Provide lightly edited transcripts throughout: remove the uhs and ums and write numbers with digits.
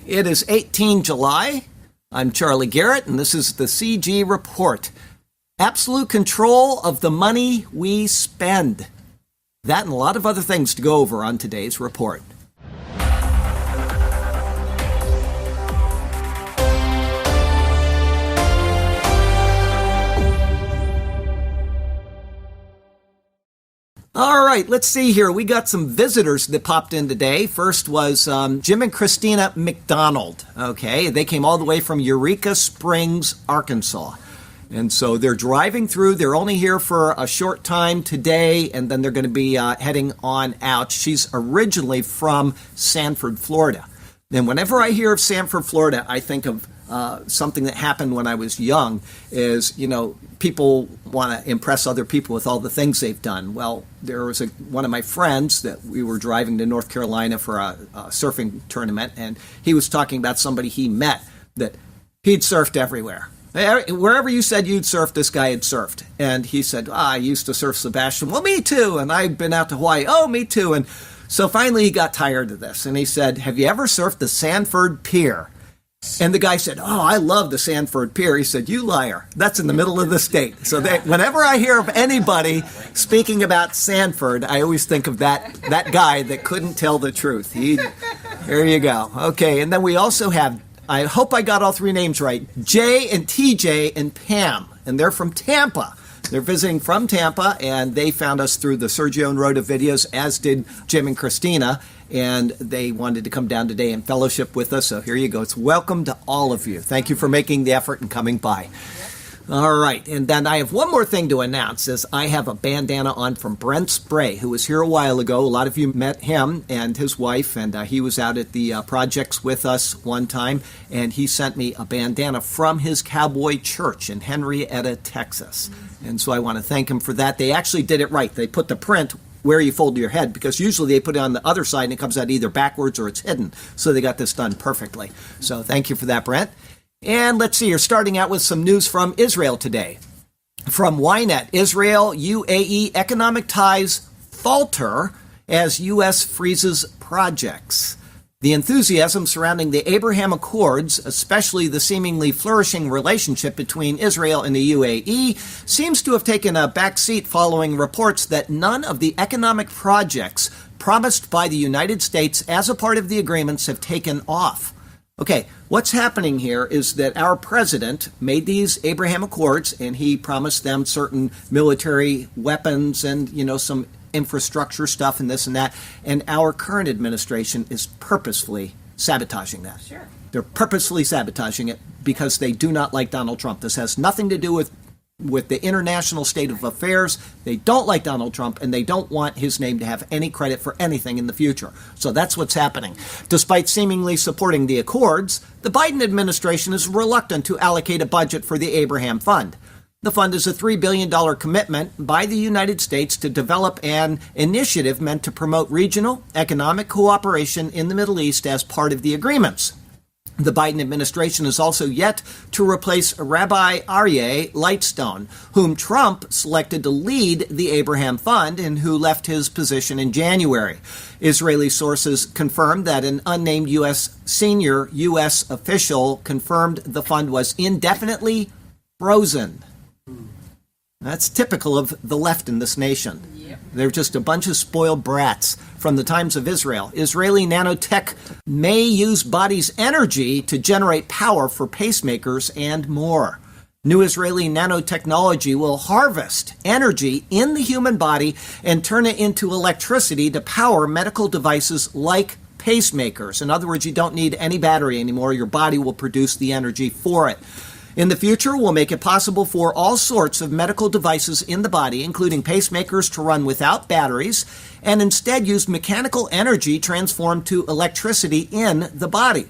It is 18 July. I'm Charlie Garrett, and this is the CG Report. Absolute control of the money we spend. That and a lot of other things to go over on today's report. All right, let's see here. We got some visitors that popped in today. First was Jim and Christina McDonald. Okay, they came all the way from Eureka Springs, Arkansas. And so they're driving through. They're only here for a short time today, and then they're going to be heading on out. She's originally from Sanford, Florida. And whenever I hear of Sanford, Florida, I think of something that happened when I was young is, people want to impress other people with all the things they've done. Well, there was one of my friends that we were driving to North Carolina for a surfing tournament, and he was talking about somebody he met that he'd surfed everywhere. Wherever you said you'd surf, this guy had surfed. And he said, I used to surf Sebastian. Well, me too. And I've been out to Hawaii. Oh, me too. And so finally he got tired of this. And he said, have you ever surfed the Sanford Pier? And the guy said, I love the Sanford Pier. He said, you liar. That's in the middle of the state. So whenever I hear of anybody speaking about Sanford, I always think of that guy that couldn't tell the truth. There you go. Okay, and then we also have, I hope I got all three names right, Jay and TJ and Pam. And they're from Tampa. They're visiting from Tampa, and they found us through the Sergio and Rhoda videos, as did Jim and Christina. And they wanted to come down today and fellowship with us. So here you go. It's welcome to all of you. Thank you for making the effort and coming by. All right. And then I have one more thing to announce is I have a bandana on from Brent Spray, who was here a while ago. A lot of you met him and his wife, and he was out at the projects with us one time. And he sent me a bandana from his cowboy church in Henrietta, Texas. And so I want to thank him for that. They actually did it right. They put the print where you fold your head, because usually they put it on the other side and it comes out either backwards or it's hidden. So they got this done perfectly. So thank you for that, Brent. And let's see, you're starting out with some news from Israel today. From Ynet, Israel-UAE economic ties falter as U.S. freezes projects. The enthusiasm surrounding the Abraham Accords, especially the seemingly flourishing relationship between Israel and the UAE, seems to have taken a back seat following reports that none of the economic projects promised by the United States as a part of the agreements have taken off. Okay, what's happening here is that our president made these Abraham Accords, and he promised them certain military weapons and, some infrastructure stuff and this and that, and our current administration is purposefully sabotaging that. Sure. They're purposefully sabotaging it because they do not like Donald Trump. This has nothing to do with the international state of affairs. They don't like Donald Trump, and they don't want his name to have any credit for anything in the future. So that's what's happening. Despite seemingly supporting the Accords, the Biden administration is reluctant to allocate a budget for the Abraham Fund. The fund is a $3 billion commitment by the United States to develop an initiative meant to promote regional economic cooperation in the Middle East as part of the agreements. The Biden administration is also yet to replace Rabbi Aryeh Lightstone, whom Trump selected to lead the Abraham Fund and who left his position in January. Israeli sources confirmed that an unnamed senior U.S. official confirmed the fund was indefinitely frozen. That's typical of the left in this nation. Yep. They're just a bunch of spoiled brats from the times of Israel. Israeli nanotech may use body's energy to generate power for pacemakers and more. New Israeli nanotechnology will harvest energy in the human body and turn it into electricity to power medical devices like pacemakers. In other words, you don't need any battery anymore. Your body will produce the energy for it. In the future, we'll make it possible for all sorts of medical devices in the body, including pacemakers, to run without batteries and instead use mechanical energy transformed to electricity in the body.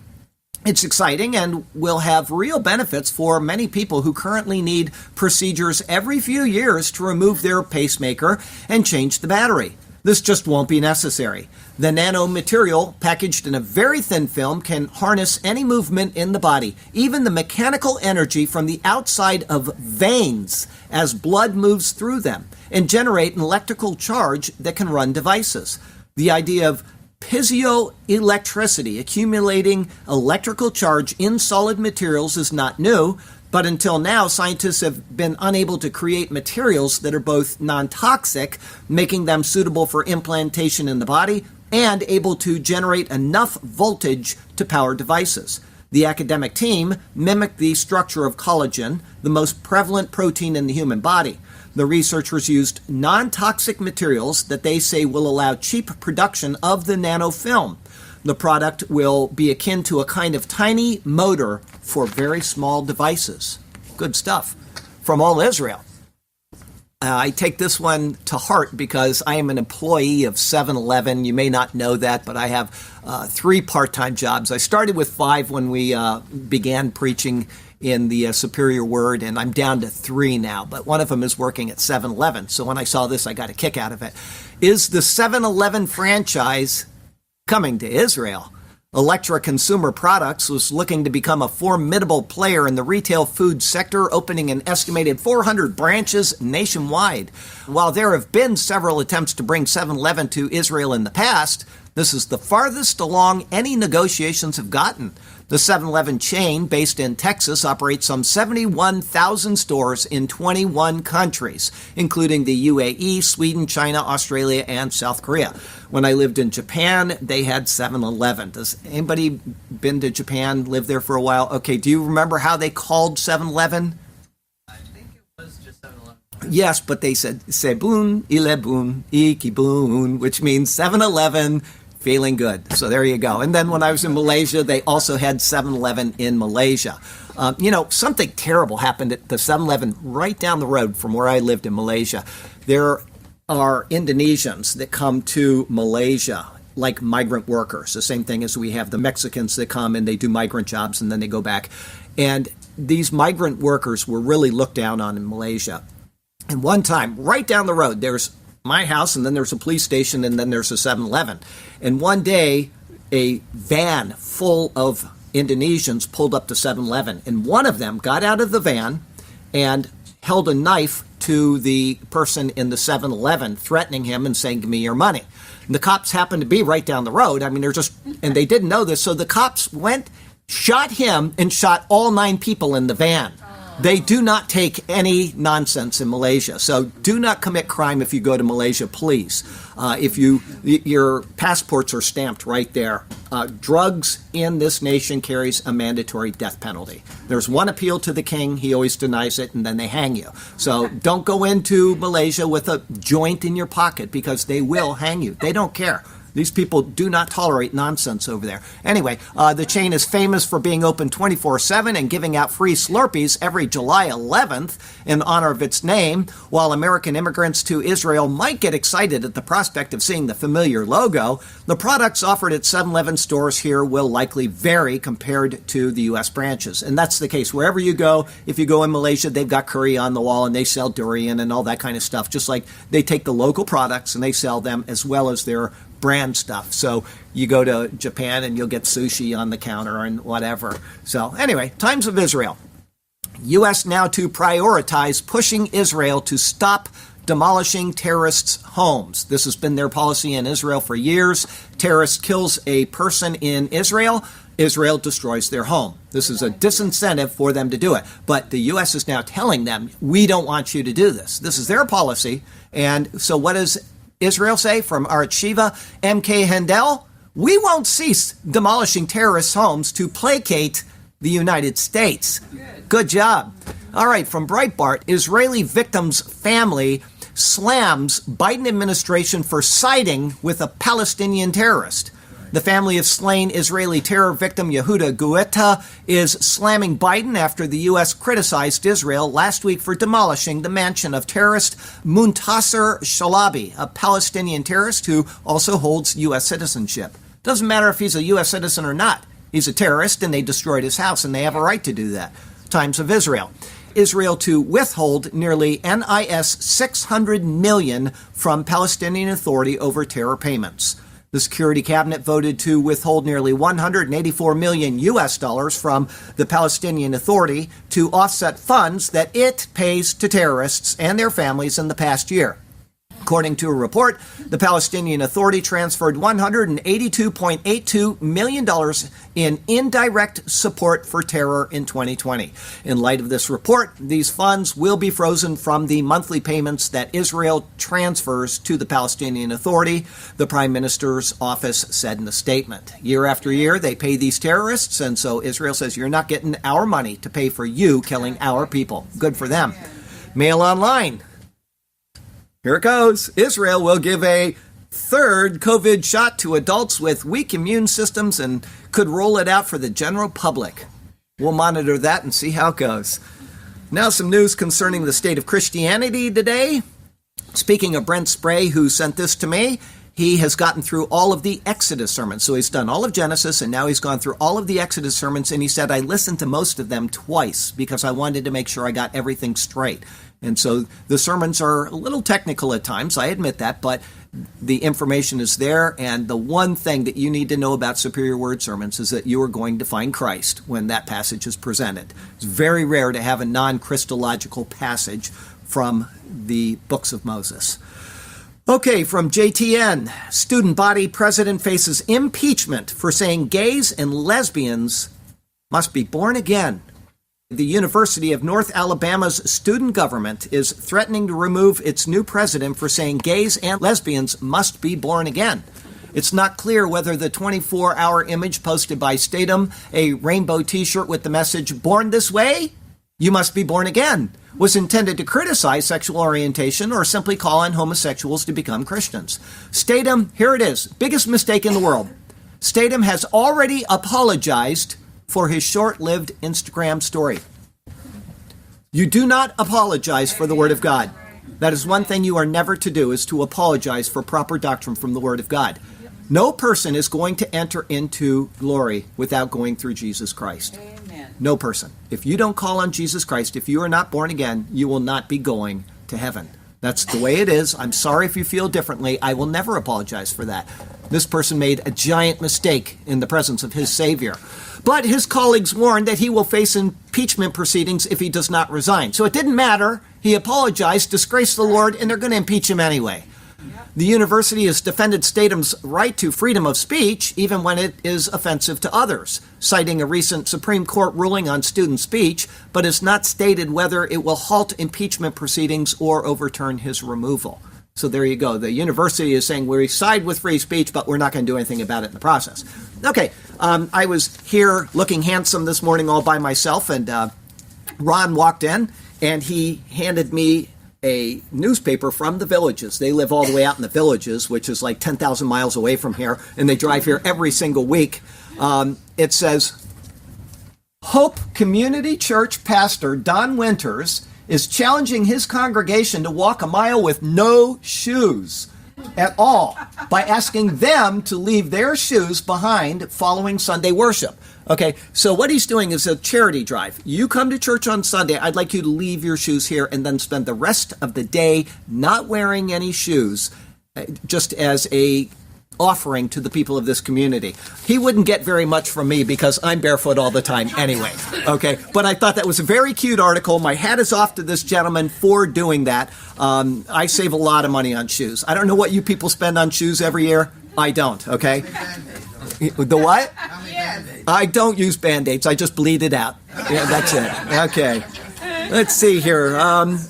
It's exciting and will have real benefits for many people who currently need procedures every few years to remove their pacemaker and change the battery. This just won't be necessary. The nanomaterial, packaged in a very thin film, can harness any movement in the body, even the mechanical energy from the outside of veins as blood moves through them, and generate an electrical charge that can run devices. The idea of Piezoelectricity, accumulating electrical charge in solid materials, is not new, but until now, scientists have been unable to create materials that are both non-toxic, making them suitable for implantation in the body, and able to generate enough voltage to power devices. The academic team mimicked the structure of collagen, the most prevalent protein in the human body. The researchers used non-toxic materials that they say will allow cheap production of the nanofilm. The product will be akin to a kind of tiny motor for very small devices. Good stuff. From All Israel. I take this one to heart because I am an employee of 7-Eleven. You may not know that, but I have 3 part-time jobs. I started with 5 when we began preaching in the Superior Word, and I'm down to 3 now, but one of them is working at 7-Eleven. So when I saw this, I got a kick out of it. Is the 7-Eleven franchise coming to Israel? Electra Consumer Products was looking to become a formidable player in the retail food sector, opening an estimated 400 branches nationwide. While there have been several attempts to bring 7-Eleven to Israel in the past, this is the farthest along any negotiations have gotten. The 7-Eleven chain, based in Texas, operates some 71,000 stores in 21 countries, including the UAE, Sweden, China, Australia, and South Korea. When I lived in Japan, they had 7-Eleven. Does anybody been to Japan, lived there for a while? Okay, do you remember how they called 7-Eleven? I think it was just 7-Eleven. Yes, but they said, Sebun, Ilebun, Ikibun, which means 7-Eleven, feeling good. So there you go. And then when I was in Malaysia, they also had 7-Eleven in Malaysia. Something terrible happened at the 7-Eleven right down the road from where I lived in Malaysia. There are Indonesians that come to Malaysia like migrant workers, the same thing as we have the Mexicans that come and they do migrant jobs and then they go back. And these migrant workers were really looked down on in Malaysia. And one time, right down the road, there's my house, and then there's a police station, and then there's a 7-Eleven. And one day, a van full of Indonesians pulled up to 7-Eleven, and one of them got out of the van and held a knife to the person in the 7-Eleven, threatening him and saying, "Give me your money." And the cops happened to be right down the road. I mean, and they didn't know this, so the cops went, shot him, and shot all 9 people in the van. They do not take any nonsense in Malaysia. So do not commit crime if you go to Malaysia, please. Your passports are stamped right there. Drugs in this nation carries a mandatory death penalty. There's one appeal to the king. He always denies it, and then they hang you. So don't go into Malaysia with a joint in your pocket because they will hang you. They don't care. These people do not tolerate nonsense over there. Anyway, the chain is famous for being open 24/7 and giving out free Slurpees every July 11th in honor of its name. While American immigrants to Israel might get excited at the prospect of seeing the familiar logo, the products offered at 7-Eleven stores here will likely vary compared to the U.S. branches. And that's the case wherever you go. If you go in Malaysia, they've got curry on the wall and they sell durian and all that kind of stuff, just like they take the local products and they sell them as well as their brand stuff. So you go to Japan and you'll get sushi on the counter and whatever. So anyway, Times of Israel. U.S. now to prioritize pushing Israel to stop demolishing terrorists' homes. This has been their policy in Israel for years. Terrorist kills a person in Israel, Israel destroys their home. This is a disincentive for them to do it. But the U.S. is now telling them, we don't want you to do this. This is their policy. And so what does Israel say from Arutz Sheva? MK Handel, we won't cease demolishing terrorists' homes to placate the United States. Good job. All right, from Breitbart, Israeli victim's family slams Biden administration for siding with a Palestinian terrorist. The family of slain Israeli terror victim Yehuda Guetta is slamming Biden after the U.S. criticized Israel last week for demolishing the mansion of terrorist Muntasser Shalabi, a Palestinian terrorist who also holds U.S. citizenship. Doesn't matter if he's a U.S. citizen or not. He's a terrorist, and they destroyed his house, and they have a right to do that. Times of Israel. Israel to withhold nearly NIS $600 million from Palestinian Authority over terror payments. The Security Cabinet voted to withhold nearly $184 million U.S. dollars from the Palestinian Authority to offset funds that it pays to terrorists and their families in the past year. According to a report, the Palestinian Authority transferred $182.82 million in indirect support for terror in 2020. In light of this report, these funds will be frozen from the monthly payments that Israel transfers to the Palestinian Authority, the Prime Minister's office said in a statement. Year after year, they pay these terrorists, and so Israel says, you're not getting our money to pay for you killing our people. Good for them. Mail Online. Here it goes. Israel will give a third COVID shot to adults with weak immune systems and could roll it out for the general public. We'll monitor that and see how it goes. Now some news concerning the state of Christianity today. Speaking of Brent Spray, who sent this to me, he has gotten through all of the Exodus sermons. So he's done all of Genesis, and now he's gone through all of the Exodus sermons, and he said, I listened to most of them twice because I wanted to make sure I got everything straight. And so the sermons are a little technical at times, I admit that, but the information is there, and the one thing that you need to know about Superior Word sermons is that you are going to find Christ when that passage is presented. It's very rare to have a non-Christological passage from the books of Moses. Okay, from JTN, student body president faces impeachment for saying gays and lesbians must be born again. The University of North Alabama's student government is threatening to remove its new president for saying gays and lesbians must be born again. It's not clear whether the 24-hour image posted by Statham, a rainbow T-shirt with the message, "Born this way? You must be born again," was intended to criticize sexual orientation or simply call on homosexuals to become Christians. Statham, here it is, biggest mistake in the world. Statham has already apologized for his short-lived Instagram story. You do not apologize for the Word of God. That is one thing you are never to do, is to apologize for proper doctrine from the Word of God. No person is going to enter into glory without going through Jesus Christ. Amen. No person. If you don't call on Jesus Christ, if you are not born again, you will not be going to heaven. That's the way it is. I'm sorry if you feel differently. I will never apologize for that. This person made a giant mistake in the presence of his Savior. But his colleagues warned that he will face impeachment proceedings if he does not resign. So it didn't matter. He apologized, disgraced the Lord, and they're going to impeach him anyway. The university has defended Statham's right to freedom of speech, even when it is offensive to others, citing a recent Supreme Court ruling on student speech, but has not stated whether it will halt impeachment proceedings or overturn his removal. So there you go. The university is saying we side with free speech, but we're not going to do anything about it in the process. Okay, I was here looking handsome this morning all by myself, and Ron walked in, and he handed me a newspaper from the Villages. They live all the way out in the Villages, which is like 10,000 miles away from here, and they drive here every single week. It says, Hope Community Church pastor Don Winters is challenging his congregation to walk a mile with no shoes at all by asking them to leave their shoes behind following Sunday worship. Okay, so what he's doing is a charity drive. You come to church on Sunday, I'd like you to leave your shoes here and then spend the rest of the day not wearing any shoes, just as a offering to the people of this community. He wouldn't get very much from me because I'm barefoot all the time anyway. Okay, but I thought that was a very cute article. My hat is off to this gentleman for doing that. I save a lot of money on shoes. I don't know what you people spend on shoes every year. I don't, okay? The what? I don't use Band-Aids. I just bleed it out. Yeah, that's it. Okay. Let's see here.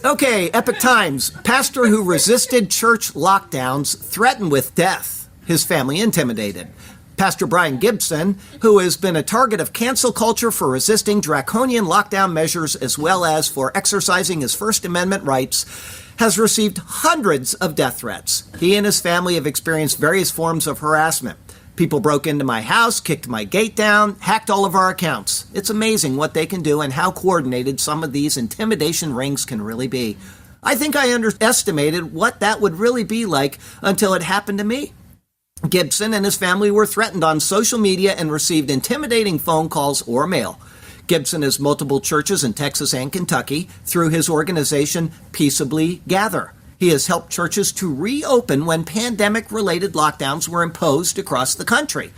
Okay, Epic Times. Pastor who resisted church lockdowns threatened with death. His family intimidated. Pastor Brian Gibson, who has been a target of cancel culture for resisting draconian lockdown measures as well as for exercising his First Amendment rights, has received hundreds of death threats. He and his family have experienced various forms of harassment. People broke into my house, kicked my gate down, hacked all of our accounts. It's amazing what they can do and how coordinated some of these intimidation rings can really be. I think I underestimated what that would really be like until it happened to me. Gibson and his family were threatened on social media and received intimidating phone calls or mail. Gibson has multiple churches in Texas and Kentucky through his organization Peaceably Gather. He has helped churches to reopen when pandemic-related lockdowns were imposed across the country.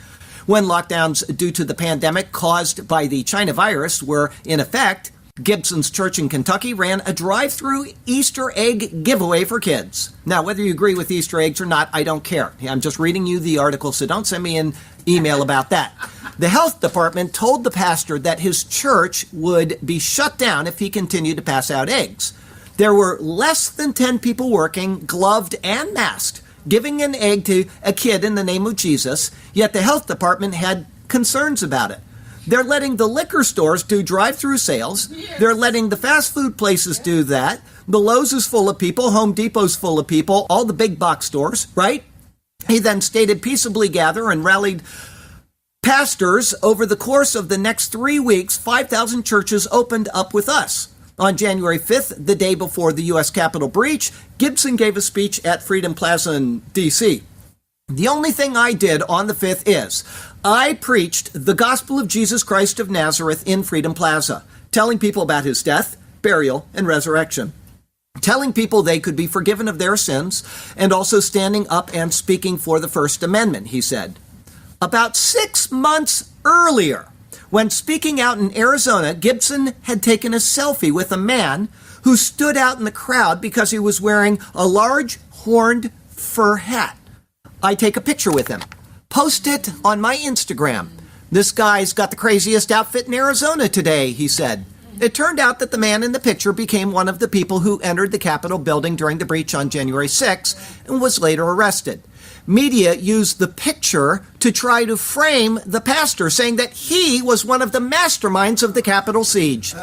When lockdowns due to the pandemic caused by the China virus were in effect, Gibson's Church in Kentucky ran a drive-through Easter egg giveaway for kids. Now, whether you agree with Easter eggs or not, I don't care. I'm just reading you the article, so don't send me an email about that. The health department told the pastor that his church would be shut down if he continued to pass out eggs. There were less than 10 people working, gloved and masked, giving an egg to a kid in the name of Jesus, yet the health department had concerns about it. They're letting the liquor stores do drive-through sales. Yes. They're letting the fast food places do that. The Lowe's is full of people. Home Depot's full of people. All the big box stores, right? He then stated, peaceably gather and rallied pastors. Over the course of the next 3 weeks, 5,000 churches opened up with us. On January 5th, the day before the U.S. Capitol breach, Gibson gave a speech at Freedom Plaza in D.C. The only thing I did on the 5th is I preached the gospel of Jesus Christ of Nazareth in Freedom Plaza, telling people about his death, burial, and resurrection, telling people they could be forgiven of their sins, and also standing up and speaking for the First Amendment, he said. About 6 months earlier, when speaking out in Arizona, Gibson had taken a selfie with a man who stood out in the crowd because he was wearing a large horned fur hat. I take a picture with him, post it on my Instagram. This guy's got the craziest outfit in Arizona today, he said. It turned out that the man in the picture became one of the people who entered the Capitol building during the breach on January 6th and was later arrested. Media used the picture to try to frame the pastor, saying that he was one of the masterminds of the Capitol siege.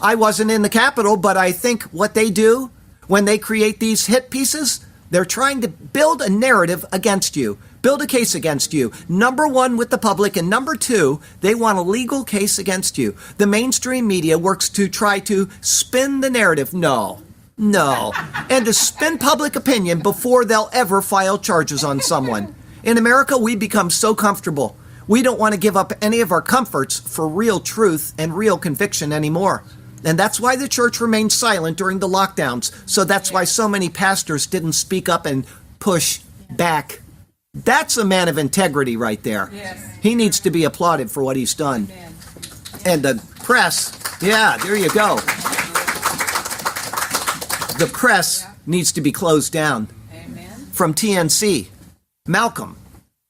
I wasn't in the Capitol, but I think what they do when they create these hit pieces, they're trying to build a narrative against you, build a case against you. Number one, with the public, and number two, they want a legal case against you. The mainstream media works to try to spin the narrative. No. And to spin public opinion before they'll ever file charges on someone. In America, we become so comfortable. We don't want to give up any of our comforts for real truth and real conviction anymore. And that's why the church remained silent during the lockdowns. So that's why so many pastors didn't speak up and push back. That's a man of integrity right there. Yes. He needs to be applauded for what he's done. Amen. And the press, yeah, there you go. The press needs to be closed down. Amen. From TNC, Malcolm,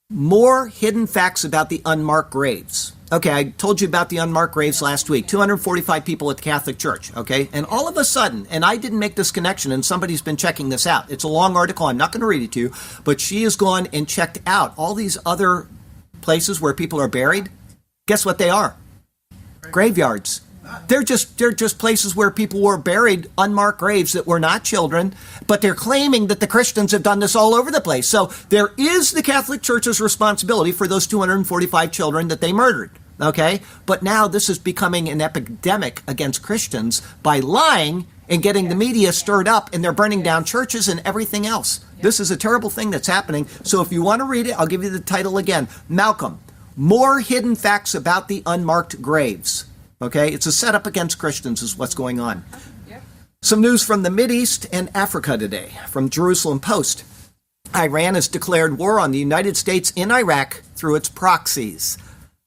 more hidden facts about the unmarked graves. Okay, I told you about the unmarked graves last week. 245 people at the Catholic Church, okay? And all of a sudden, and I didn't make this connection, and somebody's been checking this out. It's a long article. I'm not going to read it to you, but she has gone and checked out all these other places where people are buried. Guess what they are? Graveyards. They're just places where people were buried, unmarked graves that were not children, but they're claiming that the Christians have done this all over the place. So there is the Catholic Church's responsibility for those 245 children that they murdered, okay? But now this is becoming an epidemic against Christians by lying and getting the media stirred up, and they're burning down churches and everything else. This is a terrible thing that's happening. So if you want to read it, I'll give you the title again. Malcolm, More Hidden Facts About the Unmarked Graves. Okay, it's a setup against Christians is what's going on. Yep. Some news from the Mideast and Africa today, from Jerusalem Post. Iran has declared war on the United States in Iraq through its proxies.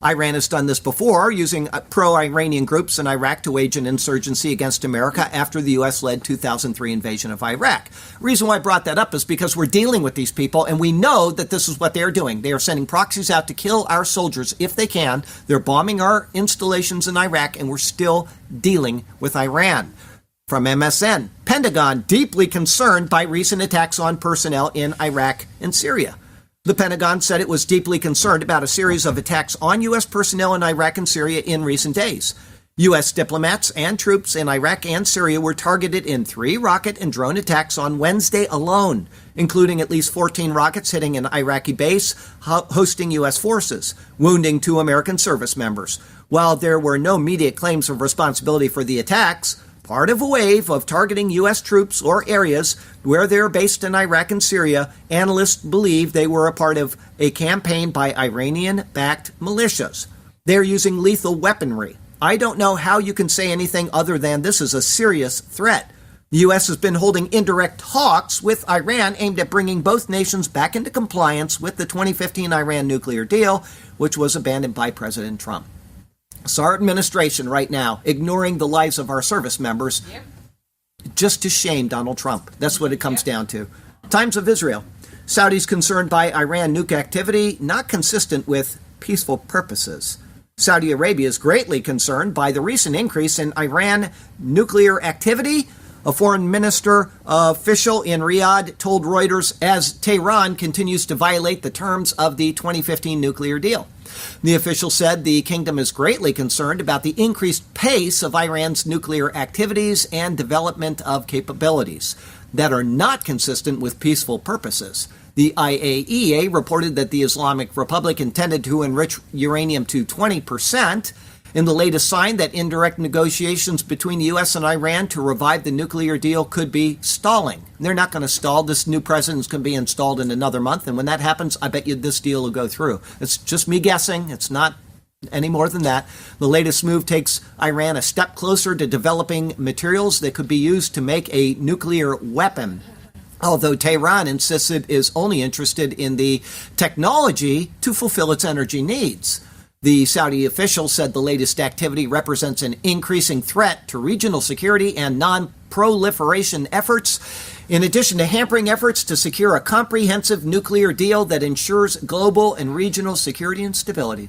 Iran has done this before, using pro-Iranian groups in Iraq to wage an insurgency against America after the U.S.-led 2003 invasion of Iraq. The reason why I brought that up is because we're dealing with these people, and we know that this is what they're doing. They are sending proxies out to kill our soldiers if they can. They're bombing our installations in Iraq, and we're still dealing with Iran. From MSN, Pentagon deeply concerned by recent attacks on personnel in Iraq and Syria. The Pentagon said it was deeply concerned about a series of attacks on U.S. personnel in Iraq and Syria in recent days. U.S. diplomats and troops in Iraq and Syria were targeted in 3 rocket and drone attacks on Wednesday alone, including at least 14 rockets hitting an Iraqi base hosting U.S. forces, wounding 2 American service members. While there were no immediate claims of responsibility for the attacks, part of a wave of targeting U.S. troops or areas where they're based in Iraq and Syria, analysts believe they were a part of a campaign by Iranian-backed militias. They're using lethal weaponry. I don't know how you can say anything other than this is a serious threat. The U.S. has been holding indirect talks with Iran aimed at bringing both nations back into compliance with the 2015 Iran nuclear deal, which was abandoned by President Trump. So our administration right now, ignoring the lives of our service members, just to shame Donald Trump. That's what it comes down to. Times of Israel. Saudis concerned by Iran nuke activity, not consistent with peaceful purposes. Saudi Arabia is greatly concerned by the recent increase in Iran nuclear activity. A foreign minister official in Riyadh told Reuters as Tehran continues to violate the terms of the 2015 nuclear deal. The official said the kingdom is greatly concerned about the increased pace of Iran's nuclear activities and development of capabilities that are not consistent with peaceful purposes. The IAEA reported that the Islamic Republic intended to enrich uranium to 20%. In the latest sign that indirect negotiations between the U.S. and Iran to revive the nuclear deal could be stalling. They're not going to stall. This new president's going to be installed in another month. And when that happens, I bet you this deal will go through. It's just me guessing. It's not any more than that. The latest move takes Iran a step closer to developing materials that could be used to make a nuclear weapon. Although Tehran insists it is only interested in the technology to fulfill its energy needs. The Saudi official said the latest activity represents an increasing threat to regional security and non-proliferation efforts, in addition to hampering efforts to secure a comprehensive nuclear deal that ensures global and regional security and stability.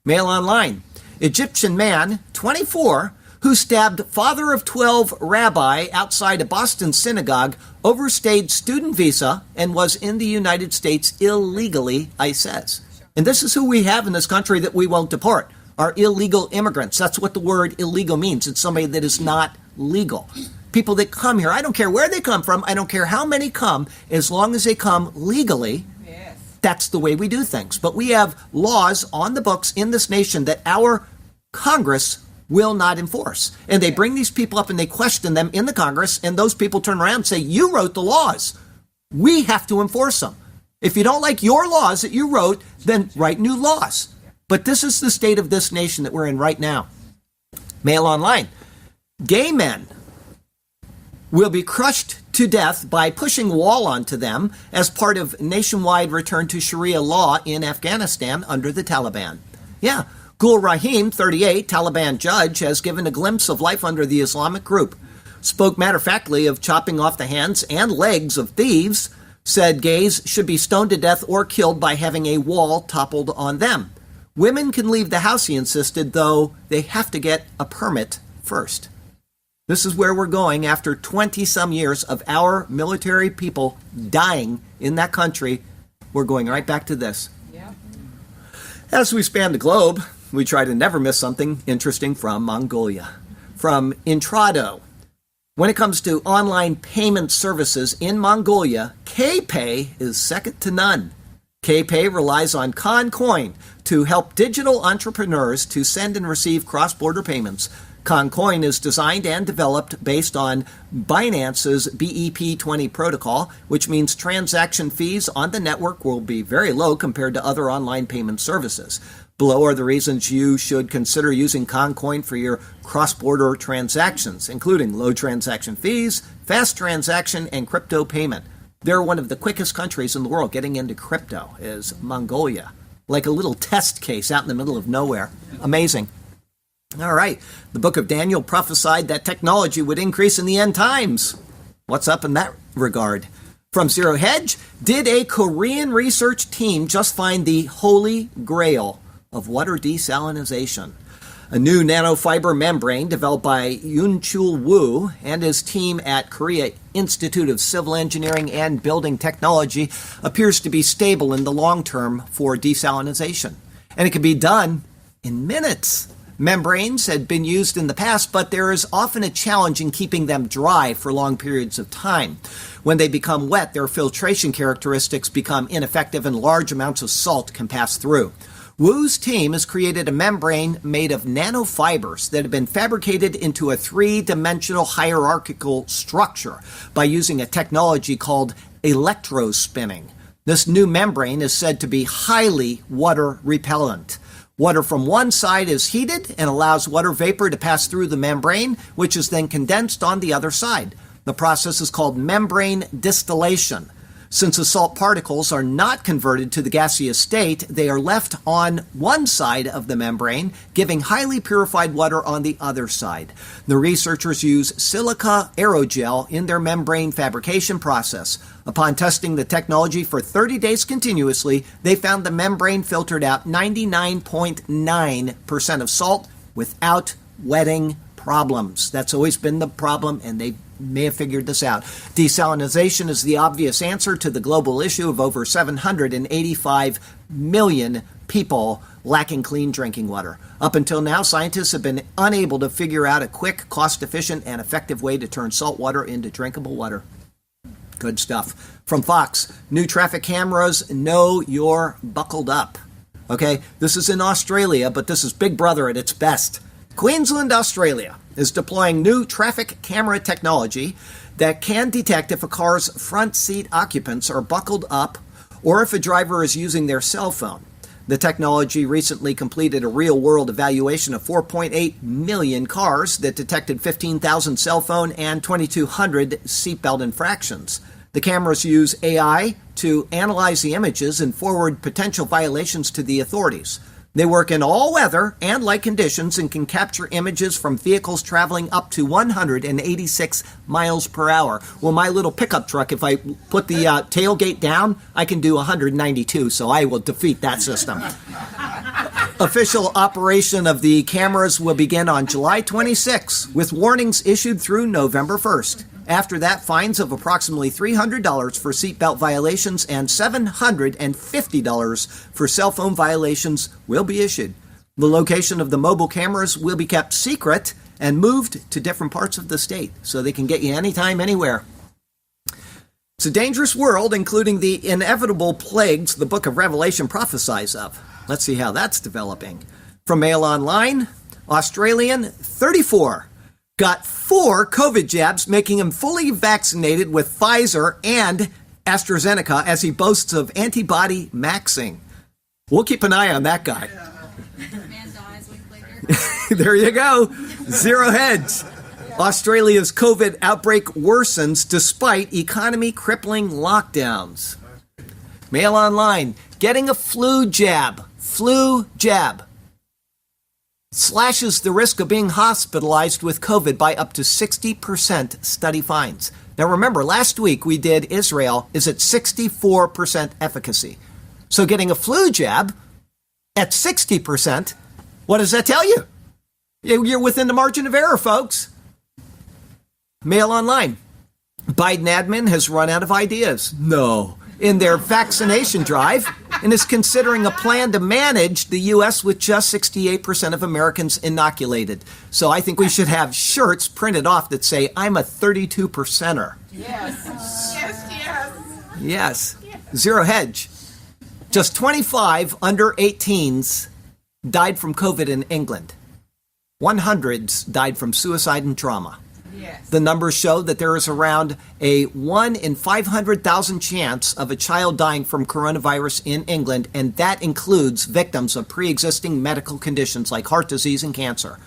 Mail Online. Egyptian man, 24, who stabbed father of 12 rabbi outside a Boston synagogue, overstayed student visa and was in the United States illegally, ICE says. And this is who we have in this country that we won't deport, are illegal immigrants. That's what the word illegal means. It's somebody that is not legal. People that come here, I don't care where they come from, I don't care how many come, as long as they come legally, that's the way we do things. But we have laws on the books in this nation that our Congress will not enforce. And they bring these people up and they question them in the Congress, and those people turn around and say, you wrote the laws. We have to enforce them. If you don't like your laws that you wrote, then write new laws. But this is the state of this nation that we're in right now. Mail Online. Gay men will be crushed to death by pushing wall onto them as part of nationwide return to Sharia law in Afghanistan under the Taliban. Yeah, Gul Rahim, 38, Taliban judge, has given a glimpse of life under the Islamic group. Spoke matter-of-factly of chopping off the hands and legs of thieves, said gays should be stoned to death or killed by having a wall toppled on them. Women can leave the house, he insisted, though they have to get a permit first. This is where we're going after 20-some years of our military people dying in that country. We're going right back to this. Yep. As we span the globe, we try to never miss something interesting from Mongolia. From Intrado. When it comes to online payment services in Mongolia, KPay is second to none. KPay relies on KhanCoin to help digital entrepreneurs to send and receive cross-border payments. KhanCoin is designed and developed based on Binance's BEP20 protocol, which means transaction fees on the network will be very low compared to other online payment services. Below are the reasons you should consider using KhanCoin for your cross-border transactions, including low transaction fees, fast transaction, and crypto payment. They're one of the quickest countries in the world getting into crypto, is Mongolia. Like a little test case out in the middle of nowhere. Amazing. All right. The book of Daniel prophesied that technology would increase in the end times. What's up in that regard? From Zero Hedge, did a Korean research team just find the holy grail of water desalination? A new nanofiber membrane developed by Yoon-Chul Woo and his team at Korea Institute of Civil Engineering and Building Technology appears to be stable in the long term for desalination. And it can be done in minutes. Membranes had been used in the past, but there is often a challenge in keeping them dry for long periods of time. When they become wet, their filtration characteristics become ineffective and large amounts of salt can pass through. Woo's team has created a membrane made of nanofibers that have been fabricated into a three-dimensional hierarchical structure by using a technology called electrospinning. This new membrane is said to be highly water repellent. Water from one side is heated and allows water vapor to pass through the membrane, which is then condensed on the other side. The process is called membrane distillation. Since the salt particles are not converted to the gaseous state, they are left on one side of the membrane, giving highly purified water on the other side. The researchers use silica aerogel in their membrane fabrication process. Upon testing the technology for 30 days continuously, they found the membrane filtered out 99.9% of salt without wetting problems. That's always been the problem, and they may have figured this out. Desalination is the obvious answer to the global issue of over 785 million people lacking clean drinking water. Up until now, scientists have been unable to figure out a quick, cost-efficient, and effective way to turn salt water into drinkable water. Good stuff. From Fox, new traffic cameras know you're buckled up. Okay, this is in Australia, but this is Big Brother at its best. Queensland, Australia, is deploying new traffic camera technology that can detect if a car's front seat occupants are buckled up or if a driver is using their cell phone. The technology recently completed a real-world evaluation of 4.8 million cars that detected 15,000 cell phone and 2,200 seatbelt infractions. The cameras use AI to analyze the images and forward potential violations to the authorities. They work in all weather and light conditions and can capture images from vehicles traveling up to 186 miles per hour. Well, my little pickup truck, if I put the tailgate down, I can do 192, so I will defeat that system. Official operation of the cameras will begin on July 26, with warnings issued through November 1st. After that, fines of approximately $300 for seatbelt violations and $750 for cell phone violations will be issued. The location of the mobile cameras will be kept secret and moved to different parts of the state so they can get you anytime, anywhere. It's a dangerous world, including the inevitable plagues the book of Revelation prophesies of. Let's see how that's developing. From Mail Online, Australian 34 got 4 COVID jabs, making him fully vaccinated with Pfizer and AstraZeneca as he boasts of antibody maxing. We'll keep an eye on that guy. Man dies week later. There you go. Zero heads. Australia's COVID outbreak worsens despite economy crippling lockdowns. Mail Online, getting a flu jab. Flu jab slashes the risk of being hospitalized with COVID by up to 60%, study finds. Now remember, last week we did Israel is at 64% efficacy. So getting a flu jab at 60%, what does that tell you? You're within the margin of error, folks. Mail Online, Biden admin has run out of ideas. No. In their vaccination drive, and is considering a plan to manage the U.S. with just 68% of Americans inoculated. So I think we should have shirts printed off that say, I'm a 32%er. Yes. Yes, yes. Yes. Zero hedge. Just 25 under 18s died from COVID in England. 100s died from suicide and trauma. Yes. The numbers show that there is around a 1 in 500,000 chance of a child dying from coronavirus in England, and that includes victims of pre-existing medical conditions like heart disease and cancer.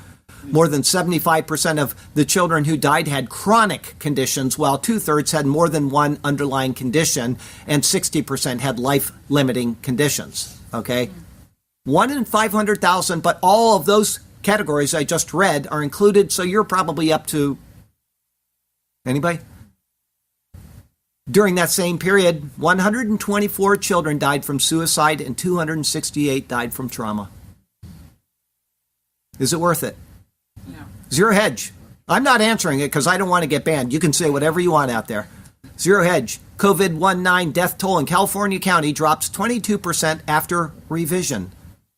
More than 75% of the children who died had chronic conditions, while 2/3 had more than one underlying condition, and 60% had life-limiting conditions. Okay? 1 in 500,000, but all of those categories I just read are included, so you're probably up to anybody? During that same period, 124 children died from suicide and 268 died from trauma. Is it worth it? No. Zero hedge. I'm not answering it because I don't want to get banned. You can say whatever you want out there. Zero hedge. COVID-19 death toll in California County drops 22% after revision.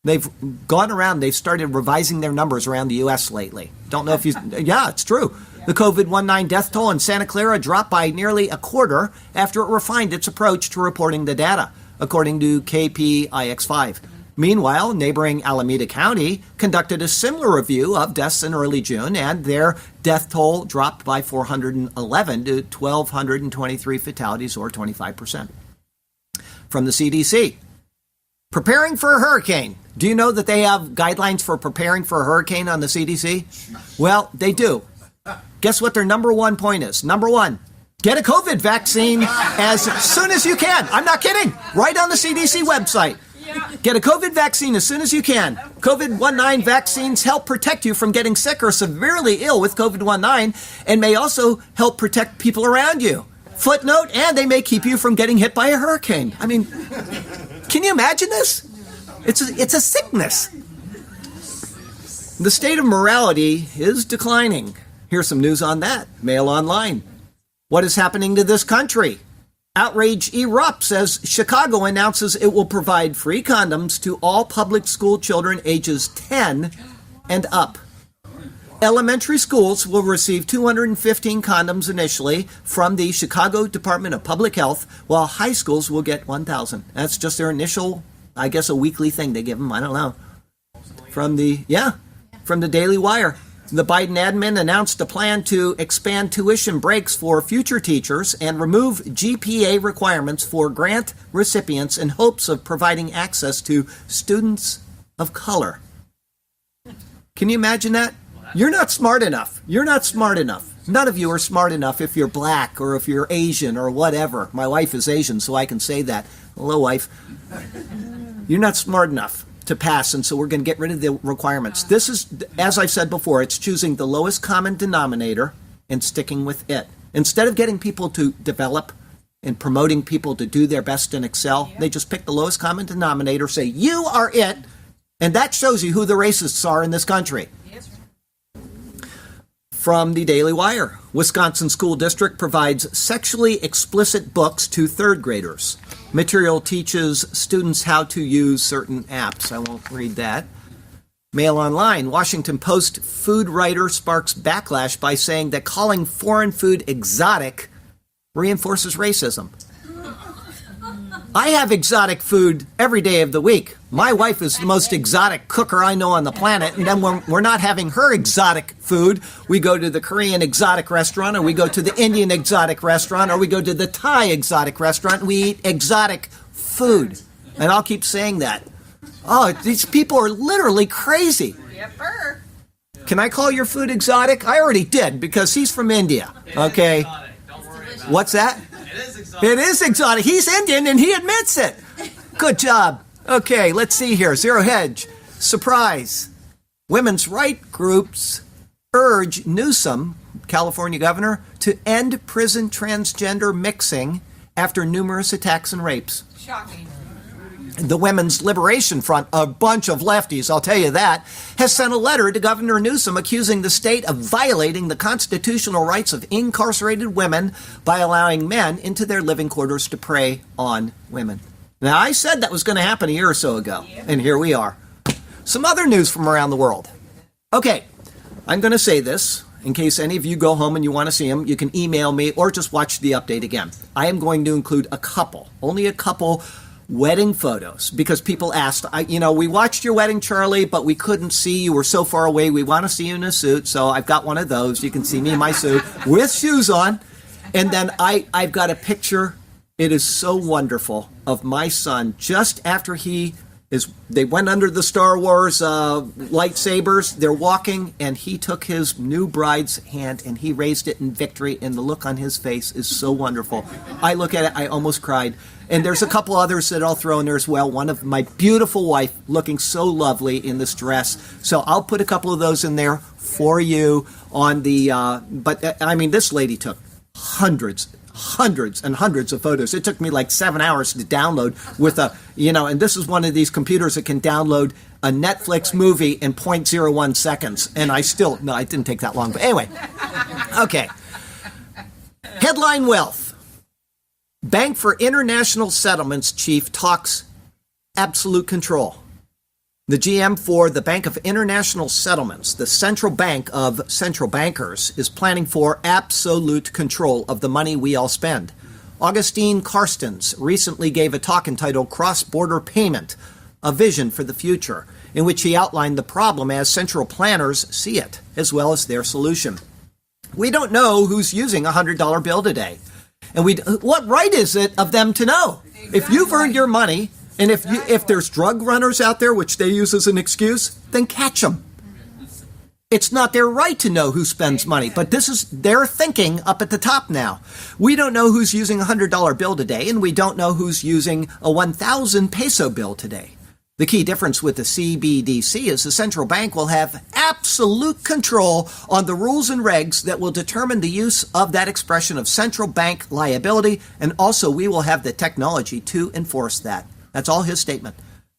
They've gone around, they've started revising their numbers around the U.S. lately. Don't know if you... Yeah, it's true. The COVID-19 death toll in Santa Clara dropped by nearly a quarter after it refined its approach to reporting the data, according to KPIX5. Meanwhile, neighboring Alameda County conducted a similar review of deaths in early June, and their death toll dropped by 411 to 1,223 fatalities, or 25%. From the CDC, preparing for a hurricane. Do you know that they have guidelines for preparing for a hurricane on the CDC? Well, they do. Guess what their number one point is? Number one, Get a COVID vaccine as soon as you can. I'm not kidding. Right on the CDC website. Get a COVID vaccine as soon as you can. COVID-19 vaccines help protect you from getting sick or severely ill with COVID-19 and may also help protect people around you. Footnote, and they may keep you from getting hit by a hurricane. I mean, can you imagine this? It's a sickness. The state of morality is declining. Here's some news on that. Mail Online. What is happening to this country? Outrage erupts as Chicago announces it will provide free condoms to all public school children ages 10 and up. Elementary schools will receive 215 condoms initially from the Chicago Department of Public Health, while high schools will get 1,000. That's just their initial, I guess, a weekly thing they give them. I don't know. From the Daily Wire. The Biden admin announced a plan to expand tuition breaks for future teachers and remove GPA requirements for grant recipients in hopes of providing access to students of color. Can you imagine that? You're not smart enough. You're not smart enough. None of you are smart enough if you're black or if you're Asian or whatever. My wife is Asian, so I can say that. Hello, wife. You're not smart enough to pass, and so we're going to get rid of the requirements. This is, as I've said before, it's choosing the lowest common denominator and sticking with it. Instead of getting people to develop and promoting people to do their best and excel, they just pick the lowest common denominator, say, you are it, and that shows you who the racists are in this country. From the Daily Wire, Wisconsin School District provides sexually explicit books to third graders. Material teaches students how to use certain apps. I won't read that. Mail Online, Washington Post food writer sparks backlash by saying that calling foreign food exotic reinforces racism. I have exotic food every day of the week. My wife is the most exotic cooker I know on the planet, and then when we're not having her exotic food, we go to the Korean exotic restaurant, or we go to the Indian exotic restaurant, or we go to the Thai exotic restaurant, and we eat exotic food. And I'll keep saying that. Oh, these people are literally crazy. Yepper. Can I call your food exotic? I already did, because he's from India. Okay. Don't worry about What's that? it. It is exotic. It is exotic. He's Indian and he admits it. Good job. Okay, let's see here. Zero Hedge. Surprise. Women's rights groups urge Newsom, California governor, to end prison transgender mixing after numerous attacks and rapes. Shocking. The Women's Liberation Front, a bunch of lefties, I'll tell you that, has sent a letter to Governor Newsom accusing the state of violating the constitutional rights of incarcerated women by allowing men into their living quarters to prey on women. Now, I said that was going to happen a year or so ago, and here we are. Some other news from around the world. Okay, I'm going to say this. In case any of you go home and you want to see them, you can email me or just watch the update again. I am going to include only a couple wedding photos, because people asked, we watched your wedding, Charlie, but we couldn't see. You were so far away. We want to see you in a suit. So I've got one of those. You can see me in my suit with shoes on. And then I've got a picture. It is so wonderful, of my son just after they went under the Star Wars lightsabers. They're walking, and he took his new bride's hand and he raised it in victory, and the look on his face is so wonderful. I look at it, I almost cried. And there's a couple others that I'll throw in there as well. One of my beautiful wife looking so lovely in this dress. So I'll put a couple of those in there for you on the, this lady took hundreds and hundreds of photos. It took me like 7 hours to download with and this is one of these computers that can download a Netflix movie in 0.01 seconds. And it didn't take that long. But anyway, okay. Headline Wealth. Bank for International Settlements chief talks absolute control. The GM for the Bank of International Settlements, the central bank of central bankers, is planning for absolute control of the money we all spend. Augustine Carstens recently gave a talk entitled Cross-Border Payment, A Vision for the Future, in which he outlined the problem as central planners see it, as well as their solution. We don't know who's using a $100 bill today. And what right is it of them to know? Exactly. If you've earned your money, and if there's drug runners out there, which they use as an excuse, then catch them. It's not their right to know who spends money, but this is their thinking up at the top now. We don't know who's using a $100 bill today, and we don't know who's using a 1,000 peso bill today. The key difference with the CBDC is the central bank will have absolute control on the rules and regs that will determine the use of that expression of central bank liability, and also we will have the technology to enforce that. That's all his statement.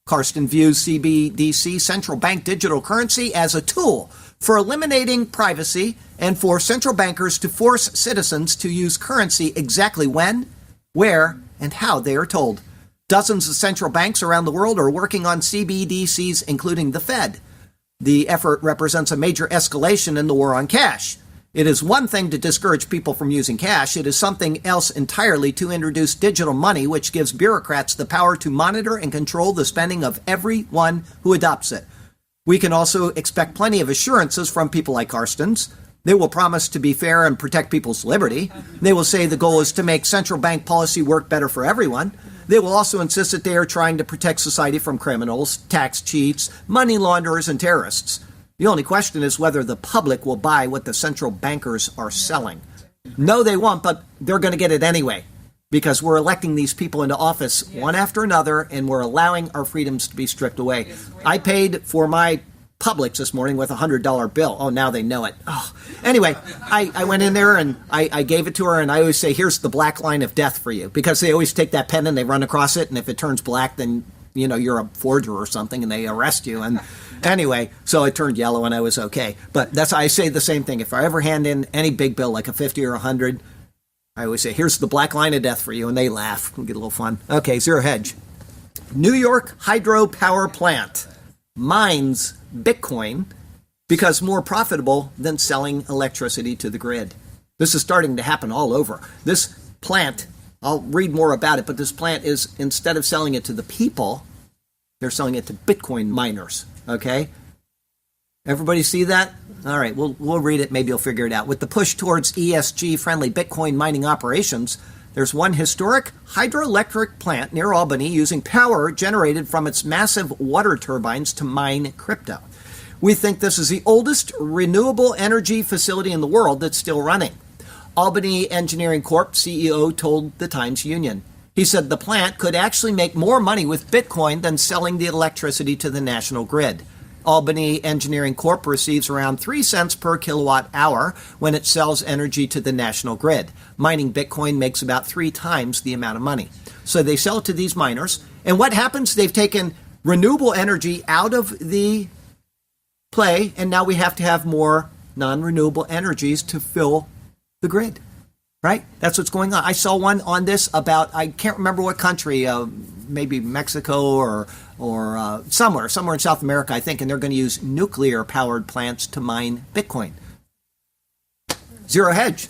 Karsten views CBDC, central bank digital currency, as a tool for eliminating privacy and for central bankers to force citizens to use currency exactly when, where, and how they are told. Dozens of central banks around the world are working on CBDCs, including the Fed. The effort represents a major escalation in the war on cash. It is one thing to discourage people from using cash. It is something else entirely to introduce digital money, which gives bureaucrats the power to monitor and control the spending of everyone who adopts it. We can also expect plenty of assurances from people like Karsten's. They will promise to be fair and protect people's liberty. They will say the goal is to make central bank policy work better for everyone. They will also insist that they are trying to protect society from criminals, tax cheats, money launderers, and terrorists. The only question is whether the public will buy what the central bankers are selling. No, they won't, but they're going to get it anyway, because we're electing these people into office one after another, and we're allowing our freedoms to be stripped away. I paid for my Publix this morning with a $100 bill. Oh, now they know it. Oh. Anyway, I went in there and I gave it to her, and I always say, here's the black line of death for you, because they always take that pen and they run across it, and if it turns black, then you're a forger or something, and they arrest you. And anyway, so it turned yellow, and I was okay. But I say the same thing. If I ever hand in any big bill, like a 50 or 100, I always say, here's the black line of death for you, and they laugh. We get a little fun. Okay, Zero Hedge. New York hydropower plant mines Bitcoin because more profitable than selling electricity to the grid. This is starting to happen all over. This plant, I'll read more about it, but this plant is, instead of selling it to the people, they're selling it to Bitcoin miners, okay? Everybody see that? All right, we'll read it. Maybe you'll figure it out. With the push towards ESG-friendly Bitcoin mining operations, there's one historic hydroelectric plant near Albany using power generated from its massive water turbines to mine crypto. We think this is the oldest renewable energy facility in the world that's still running. Albany Engineering Corp. CEO told the Times-Union. He said the plant could actually make more money with Bitcoin than selling the electricity to the national grid. Albany Engineering Corp. Receives around 3 cents per kilowatt hour when it sells energy to the national grid. Mining Bitcoin makes about 3 times the amount of money. So they sell it to these miners. And what happens? They've taken renewable energy out of the play, and now we have to have more non-renewable energies to fill the grid. Right? That's what's going on. I saw one on this about, I can't remember what country, maybe Mexico or somewhere in South America, I think, and they're going to use nuclear-powered plants to mine Bitcoin. Zero Hedge.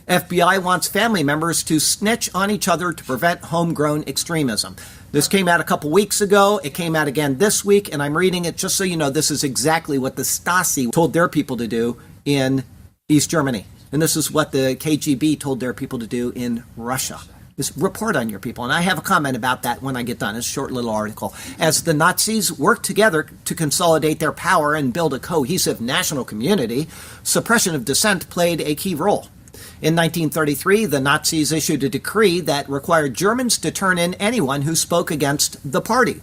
FBI wants family members to snitch on each other to prevent homegrown extremism. This came out a couple weeks ago. It came out again this week, and I'm reading it just so you know this is exactly what the Stasi told their people to do in East Germany. And this is what the KGB told their people to do in Russia. Just report on your people. And I have a comment about that when I get done. It's a short little article. As the Nazis worked together to consolidate their power and build a cohesive national community, suppression of dissent played a key role. In 1933, the Nazis issued a decree that required Germans to turn in anyone who spoke against the party,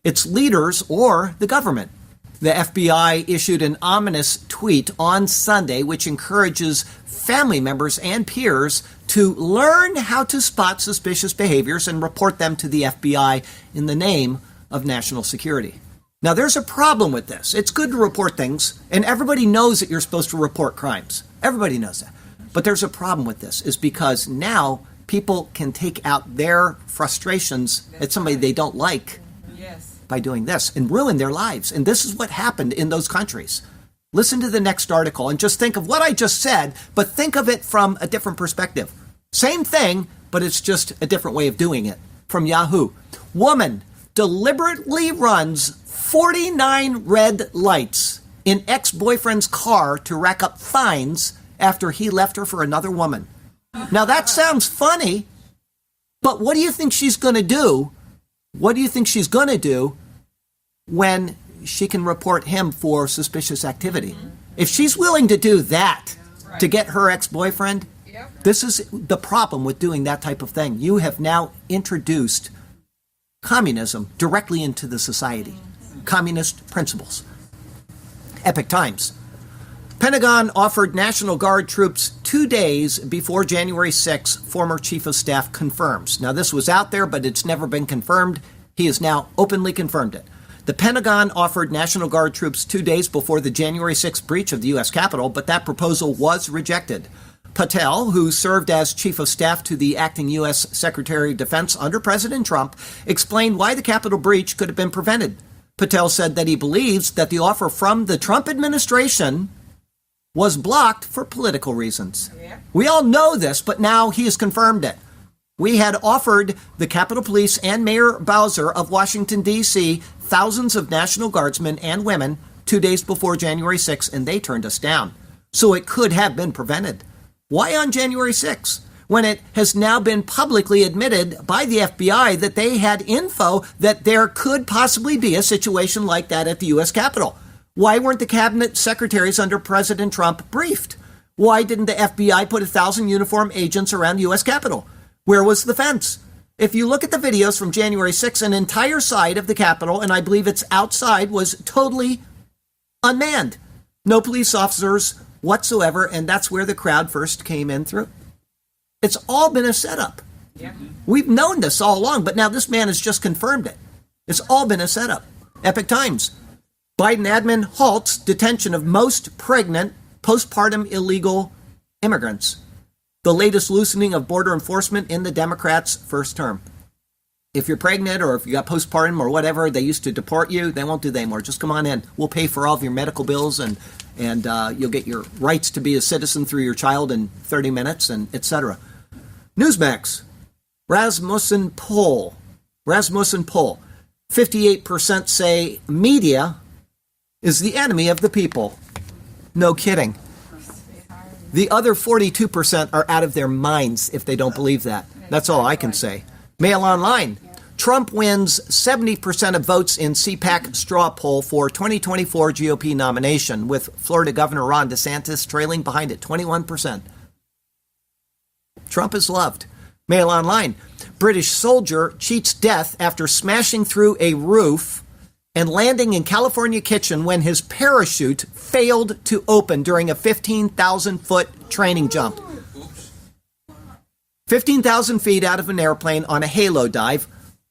its leaders, or the government. The FBI issued an ominous tweet on Sunday which encourages family members and peers to learn how to spot suspicious behaviors and report them to the FBI in the name of national security. Now, there's a problem with this. It's good to report things, and everybody knows that you're supposed to report crimes. Everybody knows that. But there's a problem with this, is because now people can take out their frustrations at somebody they don't like by doing this and ruin their lives. And this is what happened in those countries. Listen to the next article and just think of what I just said, but think of it from a different perspective. Same thing, but it's just a different way of doing it. From Yahoo. Woman deliberately runs 49 red lights in ex-boyfriend's car to rack up fines after he left her for another woman. Now that sounds funny, but what do you think she's going to do? What do you think she's going to do when she can report him for suspicious activity. If she's willing to do that to get her ex-boyfriend, this is the problem with doing that type of thing. You have now introduced communism directly into the society. Communist principles. Epic Times. Pentagon offered National Guard troops 2 days before January 6, former Chief of Staff confirms. Now, this was out there, but it's never been confirmed. He has now openly confirmed it. The Pentagon offered National Guard troops 2 days before the January 6th breach of the U.S. Capitol, but that proposal was rejected. Patel, who served as Chief of Staff to the acting U.S. Secretary of Defense under President Trump, explained why the Capitol breach could have been prevented. Patel said that he believes that the offer from the Trump administration was blocked for political reasons. We all know this, but now he has confirmed it. We had offered the Capitol Police and Mayor Bowser of Washington, D.C., thousands of National Guardsmen and women 2 days before January 6, and they turned us down. So it could have been prevented. Why on January 6, when it has now been publicly admitted by the FBI that they had info that there could possibly be a situation like that at the U.S. Capitol? Why weren't the cabinet secretaries under President Trump briefed? Why didn't the FBI put 1,000 uniformed agents around the U.S. Capitol? Where was the fence? If you look at the videos from January 6, an entire side of the Capitol, and I believe it's outside, was totally unmanned. No police officers whatsoever, and that's where the crowd first came in through. It's all been a setup. We've known this all along, but now this man has just confirmed it. It's all been a setup. Epic Times. Biden admin halts detention of most pregnant postpartum illegal immigrants. The latest loosening of border enforcement in the Democrats' first term. If you're pregnant or if you got postpartum or whatever, they used to deport you. They won't do that anymore. Just come on in. We'll pay for all of your medical bills and you'll get your rights to be a citizen through your child in 30 minutes and etc. Newsmax. Rasmussen poll. 58% say media is the enemy of the people. No kidding. The other 42% are out of their minds if they don't believe that. That's all I can say. Mail Online. Trump wins 70% of votes in CPAC straw poll for 2024 GOP nomination, with Florida Governor Ron DeSantis trailing behind at 21%. Trump is loved. Mail Online. British soldier cheats death after smashing through a roof and landing in California kitchen when his parachute failed to open during a 15,000-foot training jump. 15,000 feet out of an airplane on a halo dive.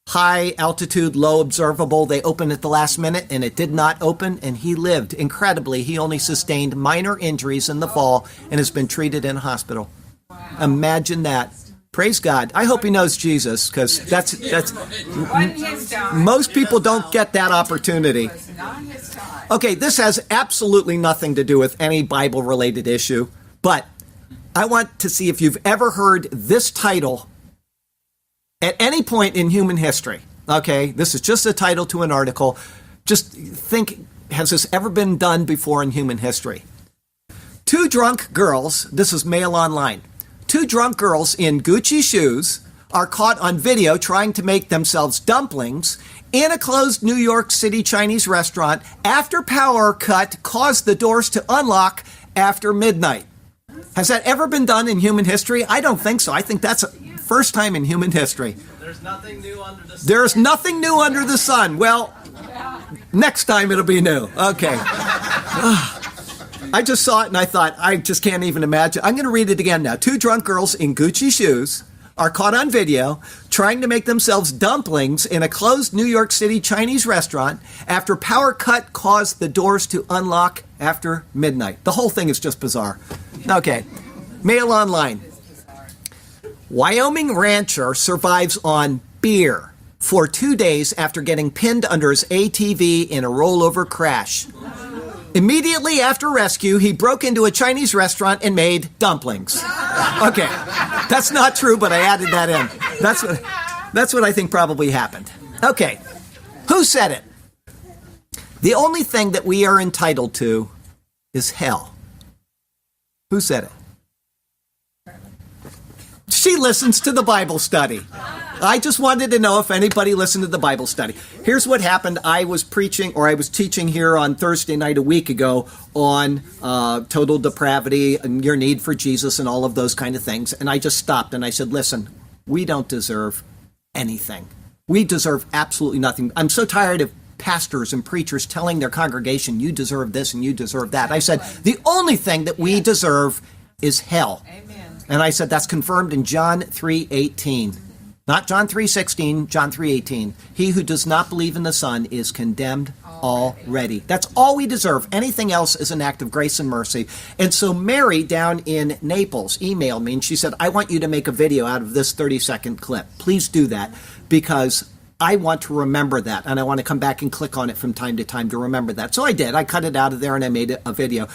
High altitude, low observable. They opened at the last minute and it did not open, and he lived. Incredibly, he only sustained minor injuries in the fall and has been treated in a hospital. Imagine that. Praise God. I hope he knows Jesus, because that's most people don't get that opportunity. Okay, this has absolutely nothing to do with any Bible-related issue, but I want to see if you've ever heard this title at any point in human history. Okay, this is just a title to an article. Just think, has this ever been done before in human history? Two drunk girls, this is Mail Online, two drunk girls in Gucci shoes are caught on video trying to make themselves dumplings in a closed New York City Chinese restaurant after power cut caused the doors to unlock after midnight. Has that ever been done in human history? I don't think so. I think that's the first time in human history. There's nothing new under the sun. There's nothing new under the sun. Well, next time it'll be new. Okay. I just saw it and I thought, I just can't even imagine. I'm going to read it again now. Two drunk girls in Gucci shoes are caught on video trying to make themselves dumplings in a closed New York City Chinese restaurant after power cut caused the doors to unlock after midnight. The whole thing is just bizarre. Okay. Mail Online. Wyoming rancher survives on beer for 2 days after getting pinned under his ATV in a rollover crash. Immediately after rescue, he broke into a Chinese restaurant and made dumplings. Okay, that's not true, but I added that in. That's what I think probably happened. Okay, who said it? The only thing that we are entitled to is hell. Who said it? She listens to the Bible study. I just wanted to know if anybody listened to the Bible study. Here's what happened. I was teaching here on Thursday night a week ago on total depravity and your need for Jesus and all of those kind of things. And I just stopped and I said, listen, we don't deserve anything. We deserve absolutely nothing. I'm so tired of pastors and preachers telling their congregation, you deserve this and you deserve that. I said, the only thing that we deserve is hell. Amen. And I said, that's confirmed in John 3:18. Not John 3:16, John 3:18. He who does not believe in the Son is condemned already. That's all we deserve. Anything else is an act of grace and mercy. And so Mary down in Naples emailed me and she said, I want you to make a video out of this 30-second clip. Please do that because I want to remember that, and I want to come back and click on it from time to time to remember that. So I did. I cut it out of there, and I made a video,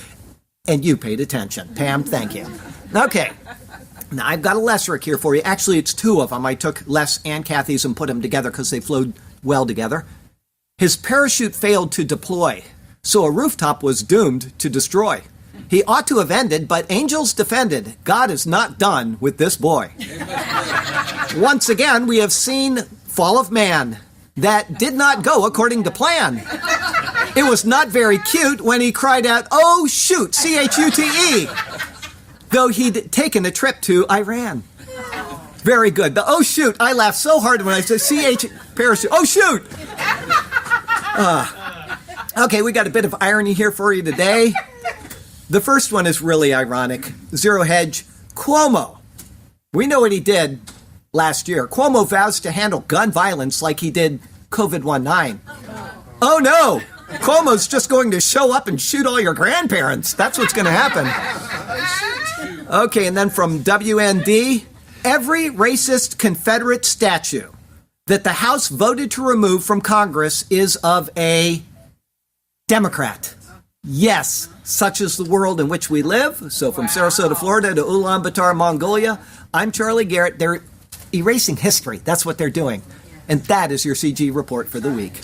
and you paid attention. Pam, thank you. Okay. Now, I've got a lesser here for you. Actually, it's two of them. I took Les and Kathy's and put them together because they flowed well together. His parachute failed to deploy, so a rooftop was doomed to destroy. He ought to have ended, but angels defended. God is not done with this boy. Once again, we have seen Fall of Man that did not go according to plan. It was not very cute when he cried out, oh shoot, C-H-U-T-E, though he'd taken a trip to Iran. Very good. The oh shoot, I laughed so hard when I said C-H parachute, oh shoot. Okay, we got a bit of irony here for you today. The first one is really ironic. Zero Hedge, Cuomo. We know what he did last year. Cuomo vows to handle gun violence like he did COVID-19. Oh no! Cuomo's just going to show up and shoot all your grandparents. That's what's going to happen. Okay, and then from WND, every racist Confederate statue that the House voted to remove from Congress is of a Democrat. Yes, such is the world in which we live. So from Sarasota, Florida to Ulaanbaatar, Mongolia, I'm Charlie Garrett. They're erasing history. That's what they're doing. And that is your CG report for the week.